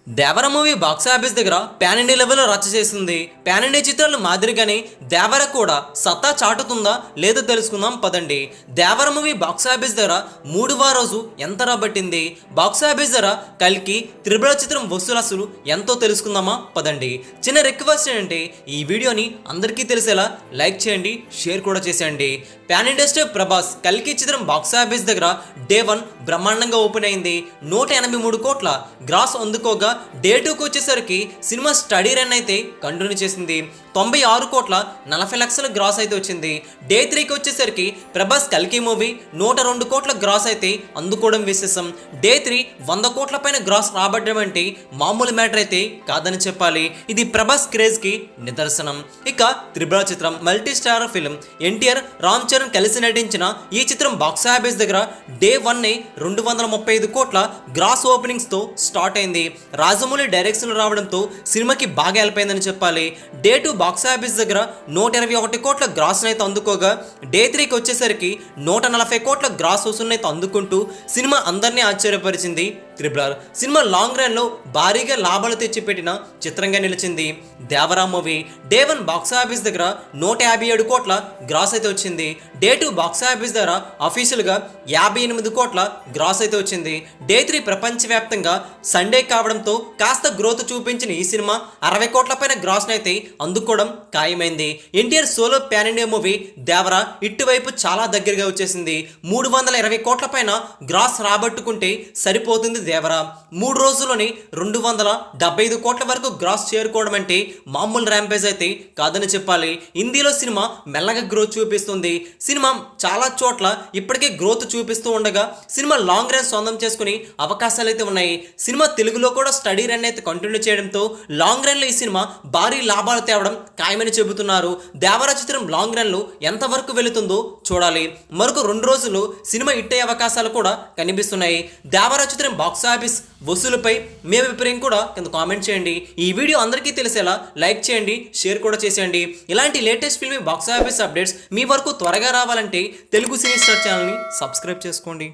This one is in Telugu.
దేవర మూవీ బాక్స్ ఆఫీస్ దగ్గర పాన్ ఇండియా లెవెల్లో రచ్చ చేసింది. పాన్ ఇండియా చిత్రాలు మాదిరిగానే దేవర కూడా సత్తా చాటుతుందా లేదో తెలుసుకుందాం పదండి. దేవర మూవీ బాక్స్ ఆఫీస్ దగ్గర మూడవ రోజు ఎంత రాబట్టింది, బాక్స్ ఆఫీస్ దగ్గర కల్కి త్రిబుల చిత్రం వసూలు అసలు ఎంతో తెలుసుకుందామా పదండి. చిన్న రిక్వెస్ట్ ఏంటంటే ఈ వీడియోని అందరికీ తెలిసేలా లైక్ చేయండి, షేర్ కూడా చేసేయండి. పాన్ ఇండియా స్టార్ ప్రభాస్ కల్కి చిత్రం బాక్స్ ఆఫీస్ దగ్గర డే 1 బ్రహ్మాండంగా ఓపెన్ అయింది. 183 కోట్ల గ్రాస్ అందుకోగా డే 2కు వచ్చేసరికి సినిమా స్టడీ రన్ అయితే కంటిన్యూ చేసింది. 96 కోట్ల 40 లక్షల గ్రాస్ అయితే వచ్చింది. డే 3కి వచ్చేసరికి ప్రభాస్ కల్కి మూవీ 102 కోట్ల గ్రాస్ అయితే అందుకోవడం విశేషం. డే 3 100 కోట్ల పైన గ్రాస్ రాబడ్డం అంటే మామూలు మ్యాటర్ అయితే కాదని చెప్పాలి. ఇది ప్రభాస్ క్రేజ్ కి నిదర్శనం. ఇక త్రిబుల చిత్రం multi star film NTR Ram Charan కలిసి నటించిన ఈ చిత్రం బాక్స్ ఆఫీస్ దగ్గర డే 1 235 కోట్ల గ్రాస్ ఓపెనింగ్స్ తో స్టార్ట్ అయింది. రాజమౌళి డైరెక్షన్ రావడంతో సినిమాకి బాగా హెల్ప్ అయిందని చెప్పాలి. డే 2 బాక్స్ ఆఫీస్ దగ్గర 121 కోట్ల గ్రాస్ అయితే అందుకోగా డే 3కి వచ్చేసరికి 140 కోట్ల గ్రాస్ వసూలు అయితే అందుకుంటూ సినిమా అందరినీ ఆశ్చర్యపరిచింది. త్రిబుల్ సినిమా లాంగ్ రన్ లో భారీగా లాభాలు తెచ్చిపెట్టిన చిత్రంగా నిలిచింది. Devara movie day 1 box office దగ్గర 157 కోట్ల గ్రాస్ అయితే వచ్చింది. డే 2 బాక్స్ ఆఫీస్ దగ్గర అఫీషియల్ గా 58 కోట్ల గ్రాస్ అయితే వచ్చింది. డే 3 ప్రపంచవ్యాప్తంగా సండే కావడంతో కాస్త గ్రోత్ చూపించిన ఈ సినిమా 60 కోట్ల పైన గ్రాస్ అయితే అందుకోవడం ఖాయమైంది. NTR solo pan India movie Devara ఇటువైపు చాలా దగ్గరగా వచ్చేసింది. 320 కోట్ల పైన గ్రాస్ రాబట్టుకుంటే సరిపోతుంది. దేవరా 3 రోజుల్లోనే 275 కోట్ల వరకు గ్రాస్ చేరుకోవడం అంటే మామూలు ర్యాంపేజ్ అయితే కాదని చెప్పాలి. హిందీలో సినిమా మెల్లగా గ్రోత్ చూపిస్తుంది. సినిమా చాలా చోట్ల ఇప్పటికే గ్రోత్ చూపిస్తూ ఉండగా సినిమా లాంగ్ రన్ సొంతం చేసుకుని అవకాశాలు అయితే ఉన్నాయి. సినిమా తెలుగులో కూడా స్టడీ రన్ అయితే కంటిన్యూ చేయడంతో లాంగ్ రన్ లో ఈ సినిమా భారీ లాభాలు తేవడం ఖాయమని చెబుతున్నారు. దేవరా చిత్రం లాంగ్ రన్ లో ఎంతవరకు వెళుతుందో చూడాలి. మరొక 2 రోజులు సినిమా హిట్ అయ్యే అవకాశాలు కూడా కనిపిస్తున్నాయి. దేవరా చిత్రం బాక్స్ ఆఫీస్ వసూలుపై మీ అభిప్రాయం కూడా కింద కామెంట్ చేయండి. ఈ వీడియో అందరికీ తెలిసేలా లైక్ చేయండి, షేర్ కూడా చేసేయండి. ఇలాంటి latest film box office updates మీ వరకు త్వరగా రావాలంటే తెలుగు సినీ స్టార్ ఛానల్ని సబ్స్క్రైబ్ చేసుకోండి.